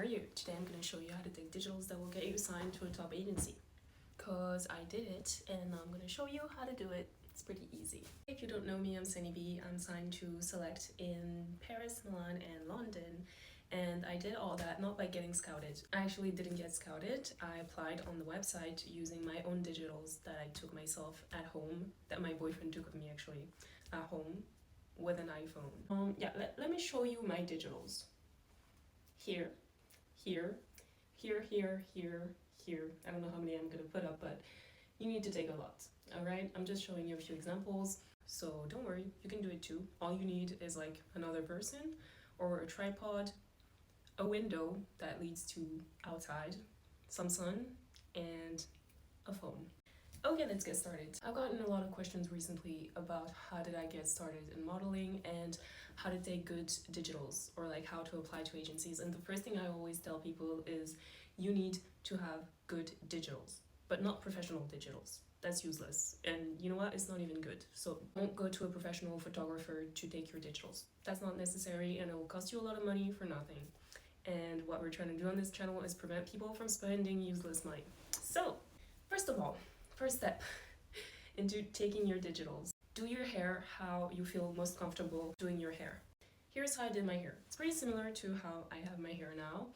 are you? Today I'm going to show you how to take digitals that will get you signed to a top agency. Cause I did it and I'm going to show you how to do it. It's pretty easy. If you don't know me, I'm Sunny B. I'm signed to Select in Paris, Milan and London. And I did all that not by getting scouted. I actually didn't get scouted. I applied on the website using my own digitals that I took myself at home, that my boyfriend took of me actually, at home with an iPhone. Let me show you my digitals. Here, here, here, here, here, here. I don't know how many I'm gonna put up, but you need to take a lot, all right? I'm just showing you a few examples, so don't worry, you can do it too. All you need is like another person or a tripod, a window that leads to outside, some sun, and a phone. Okay, let's get started. I've gotten a lot of questions recently about how did I get started in modeling and how to take good digitals, or like how to apply to agencies. And the first thing I always tell people is you need to have good digitals, but not professional digitals. That's useless. And you know what? It's not even good. So don't go to a professional photographer to take your digitals. That's not necessary and it will cost you a lot of money for nothing. And what we're trying to do on this channel is prevent people from spending useless money. So, first of all, first step into taking your digitals. Do your hair how you feel most comfortable doing your hair. Here's how I did my hair. It's pretty similar to how I have my hair now,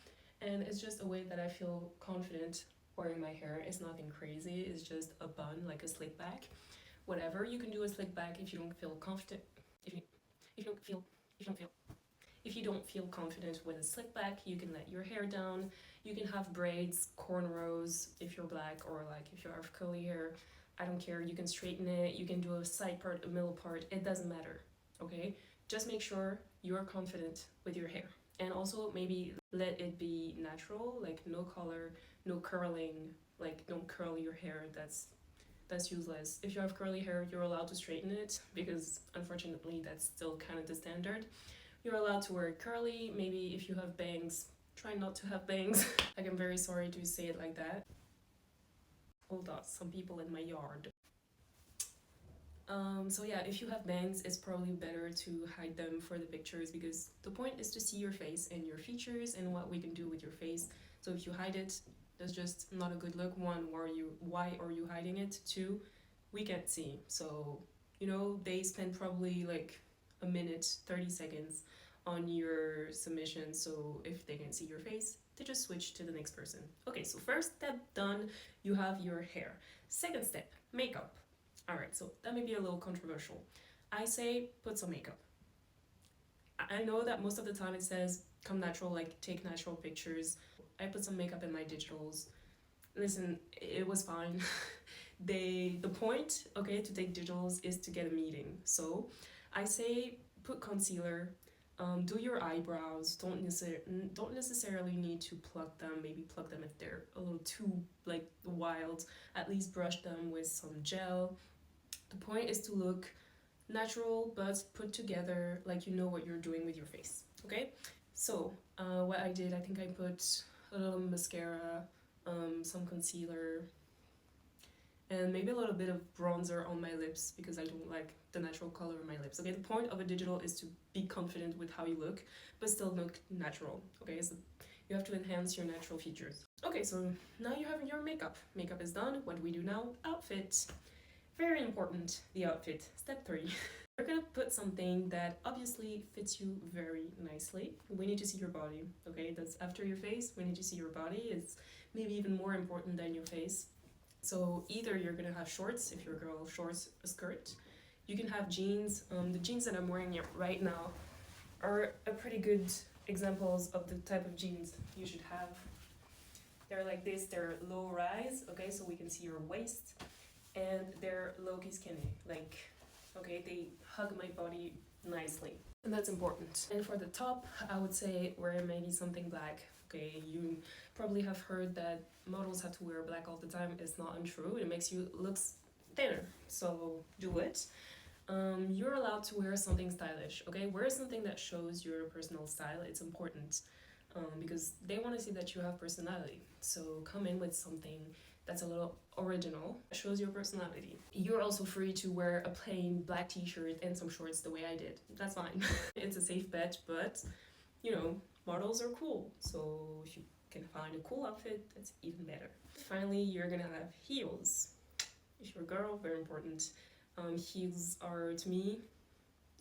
and it's just a way that I feel confident wearing my hair. It's nothing crazy, it's just a bun, like a slick back. Whatever, you can do a slick back if you don't feel confident. If you don't feel confident with a slick back, you can let your hair down. You can have braids, cornrows if you're black, or like if you have curly hair, I don't care. You can straighten it, you can do a side part, a middle part, it doesn't matter, okay? Just make sure you're confident with your hair. And also maybe let it be natural, like no color, no curling, like don't curl your hair, that's useless. If you have curly hair, you're allowed to straighten it because unfortunately that's still kind of the standard. You're allowed to wear curly. Maybe if you have bangs, try not to have bangs. Like, I'm very sorry to say it like that. Hold on, some people in my yard. So yeah, if you have bangs, it's probably better to hide them for the pictures because the point is to see your face and your features and what we can do with your face. So if you hide it, that's just not a good look. One, why are you hiding it? Two, we can't see. So, you know, they spend probably like a minute, 30 seconds on your submission, so if they can see your face, they just switch to the next person. Okay, so first step done, you have your hair. Second step, makeup. All right, so that may be a little controversial. I say put some makeup. I know that most of the time it says come natural, like take natural pictures. I put some makeup in my digitals. Listen, it was fine. The point, okay, to take digitals is to get a meeting. So I say put concealer, do your eyebrows. Don't necessarily need to pluck them. Maybe pluck them if they're a little too like wild. At least brush them with some gel. The point is to look natural but put together, like you know what you're doing with your face. Okay, so what I did, I think I put a little mascara, some concealer, and maybe a little bit of bronzer on my lips because I don't like the natural color of my lips. Okay, the point of a digital is to be confident with how you look, but still look natural. Okay, so you have to enhance your natural features. Okay, so now you have your makeup. Makeup is done. What do we do now? Outfit. Very important, the outfit. Step 3. We're gonna put something that obviously fits you very nicely. We need to see your body, okay? That's after your face, we need to see your body. It's maybe even more important than your face. So either you're gonna have shorts, if you're a girl, shorts, a skirt. You can have jeans. The jeans that I'm wearing right now are a pretty good examples of the type of jeans you should have. They're like this, they're low rise, okay, so we can see your waist, and they're low-key skinny, like, okay, they hug my body nicely, and that's important. And for the top, I would say wear maybe something black. Okay, you probably have heard that models have to wear black all the time. It's not untrue. It makes you look thinner, so do it. You're allowed to wear something stylish, okay? Wear something that shows your personal style. It's important because they want to see that you have personality. So come in with something that's a little original, shows your personality. You're also free to wear a plain black t-shirt and some shorts the way I did. That's fine. It's a safe bet, but you know, models are cool, so if you can find a cool outfit, that's even better. Finally, you're gonna have heels. If you're a girl, very important. Heels are, to me,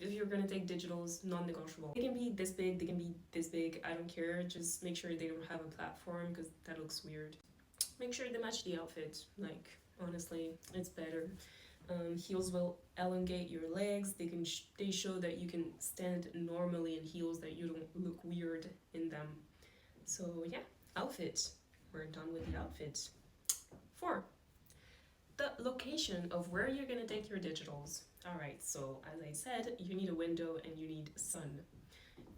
if you're gonna take digitals, non-negotiable. They can be this big, they can be this big, I don't care. Just make sure they don't have a platform because that looks weird. Make sure they match the outfit. Like, honestly, it's better. Heels will elongate your legs. They show that you can stand normally in heels, that you don't look weird in them. So yeah, outfit. We're done with the outfit. 4. The location of where you're gonna take your digitals. Alright, so as I said, you need a window and you need sun.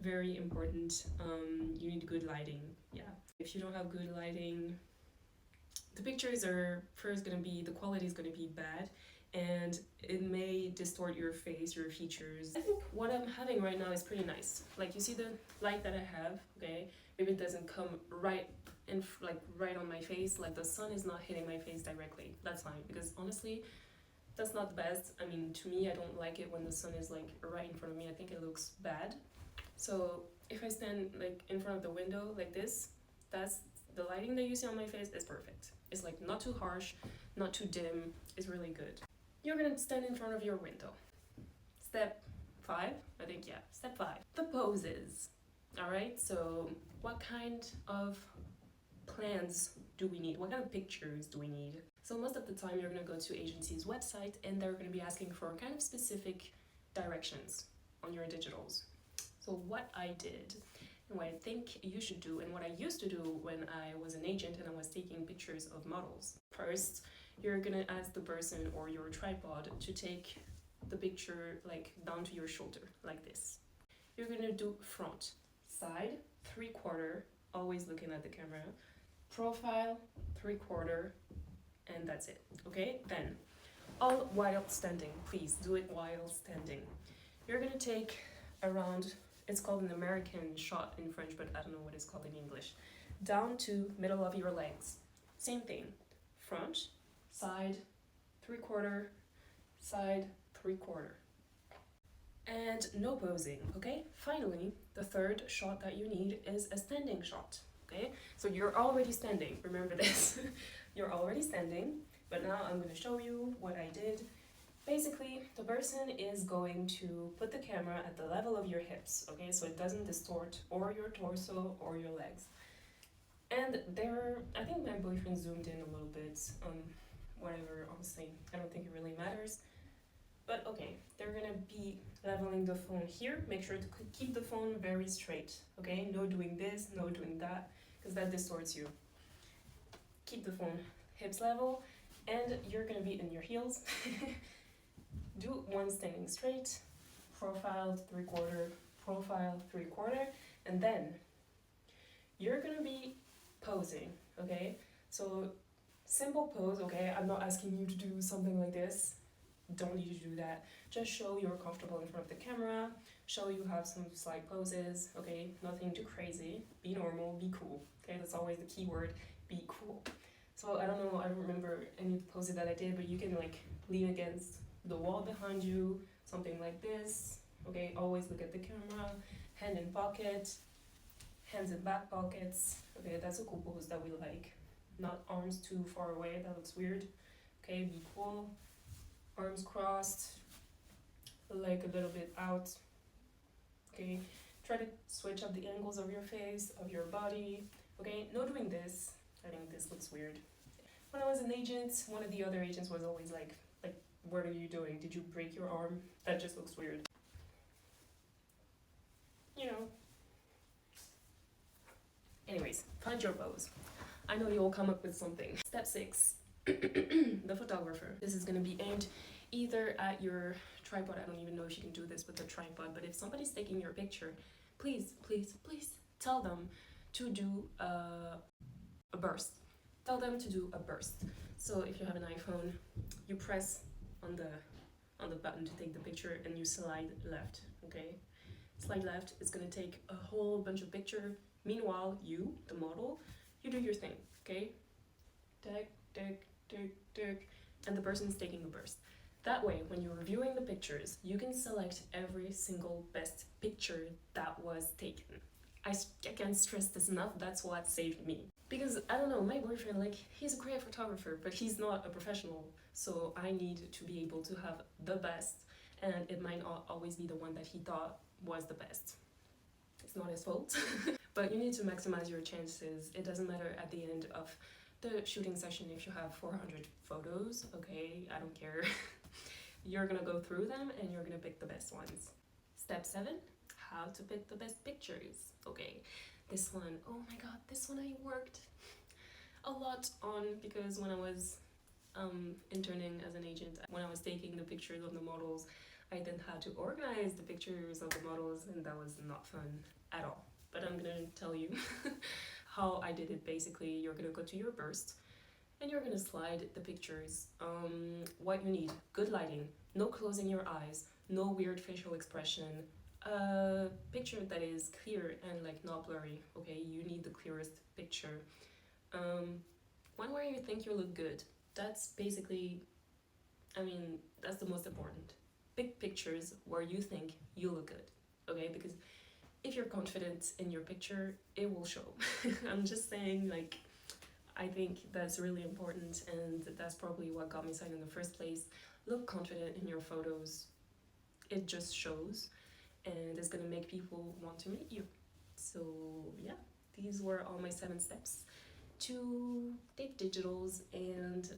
Very important. You need good lighting. Yeah. If you don't have good lighting, the pictures are first gonna be, the quality is gonna be bad, and it may distort your face, your features. I think what I'm having right now is pretty nice. Like, you see the light that I have, okay? Maybe it doesn't come right in, like right on my face, like the sun is not hitting my face directly. That's fine, because honestly, that's not the best. I mean, to me, I don't like it when the sun is like right in front of me. I think it looks bad. So if I stand like in front of the window like this, that's the lighting that you see on my face is perfect. It's like not too harsh, not too dim. It's really good. You're gonna stand in front of your window. Step 5, I think, yeah. Step 5, the poses. All right, so what kind of plans do we need? What kind of pictures do we need? So most of the time you're gonna go to agency's website and they're gonna be asking for kind of specific directions on your digitals. So what I did and what I think you should do and what I used to do when I was an agent and I was taking pictures of models. First, you're gonna ask the person or your tripod to take the picture like down to your shoulder, like this. You're gonna do front, side, 3/4, always looking at the camera, profile, 3/4, and that's it, okay? Then, all while standing, please do it while standing. You're gonna take around, it's called an American shot in French, but I don't know what it's called in English, down to middle of your legs. Same thing, front, side, 3/4, side, 3/4. And no posing, okay? Finally, the third shot that you need is a standing shot, okay? So you're already standing, remember this. You're already standing, but now I'm gonna show you what I did. Basically, the person is going to put the camera at the level of your hips, okay? So it doesn't distort or your torso or your legs. And there, I think my boyfriend zoomed in a little bit, whatever, honestly, I don't think it really matters. But okay, they're gonna be leveling the phone here. Make sure to keep the phone very straight, okay? No doing this, no doing that, because that distorts you. Keep the phone hips level, and you're gonna be in your heels. Do one standing straight, profile 3/4, profile 3/4, and then you're gonna be posing, okay? So simple pose, okay? I'm not asking you to do something like this. Don't need to do that. Just show you're comfortable in front of the camera, show you have some slight poses, okay? Nothing too crazy. Be normal, be cool, okay? That's always the key word, be cool. So I don't know, I don't remember any poses that I did, but you can like lean against the wall behind you, something like this, okay? Always look at the camera, hand in pocket, hands in back pockets, okay? That's a cool pose that we like. Not arms too far away, that looks weird, okay? Be cool. Arms crossed, leg a little bit out, okay? Try to switch up the angles of your face, of your body, okay? No doing this. I think this looks weird. When I was an agent, one of the other agents was always like, what are you doing? Did you break your arm? That just looks weird. You know. Anyways, find your pose. I know you'll come up with something. Step 6. The photographer. This is going to be aimed either at your tripod. I don't even know if you can do this with a tripod, but if somebody's taking your picture, please tell them to do a burst. Tell them to do a burst. So if you have an iPhone, you press on the button to take the picture and you slide left, okay? Slide left, it's going to take a whole bunch of picture. Meanwhile, you, the model, you do your thing, okay? Tick, and the person's taking a burst. That way, when you're reviewing the pictures, you can select every single best picture that was taken I can't stress this enough. That's what saved me. Because I don't know, my boyfriend, like, he's a great photographer, but he's not a professional. So I need to be able to have the best, and it might not always be the one that he thought was the best. It's not his fault. But you need to maximize your chances. It doesn't matter at the end of the shooting session if you have 400 photos, okay? I don't care. You're gonna go through them and you're gonna pick the best ones. Step 7, how to pick the best pictures. Okay, this one, oh my god, this one I worked a lot on, because when I was interning as an agent, when I was taking the pictures of the models, I then had to organize the pictures of the models, and that was not fun at all. But I'm gonna tell you how I did it. Basically, you're gonna go to your burst and you're gonna slide the pictures. What you need: good lighting, no closing your eyes, no weird facial expression, a picture that is clear and like not blurry. Okay, you need the clearest picture. One where you think you look good. That's basically, I mean, that's the most important. Pick pictures where you think you look good. Okay, because if you're confident in your picture, it will show. I'm just saying, like, I think that's really important, and that's probably what got me signed in the first place. Look confident in your photos. It just shows, and it's gonna make people want to meet you. So yeah, these were all my 7 steps to take digitals and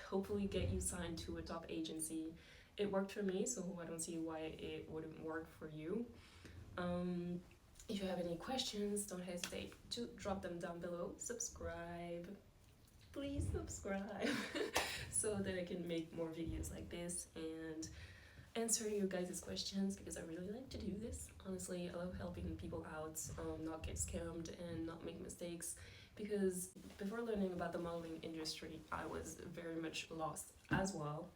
hopefully get you signed to a top agency. It worked for me, so I don't see why it wouldn't work for you. If you have any questions, don't hesitate to drop them down below. Subscribe. Please subscribe so that I can make more videos like this and answer you guys' questions, because I really like to do this. Honestly, I love helping people out, not get scammed and not make mistakes, because before learning about the modeling industry, I was very much lost as well.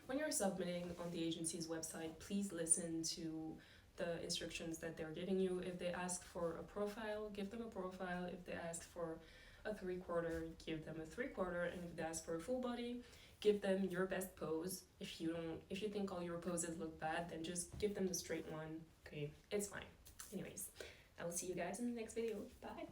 When you're submitting on the agency's website, please listen to the instructions that they're giving you. If they ask for a profile, give them a profile. If they ask for a 3/4, give them a 3/4, and if they ask for a full body, give them your best pose. If you think all your poses look bad, then just give them the straight one. Okay, it's fine. Anyways, I will see you guys in the next video. Bye.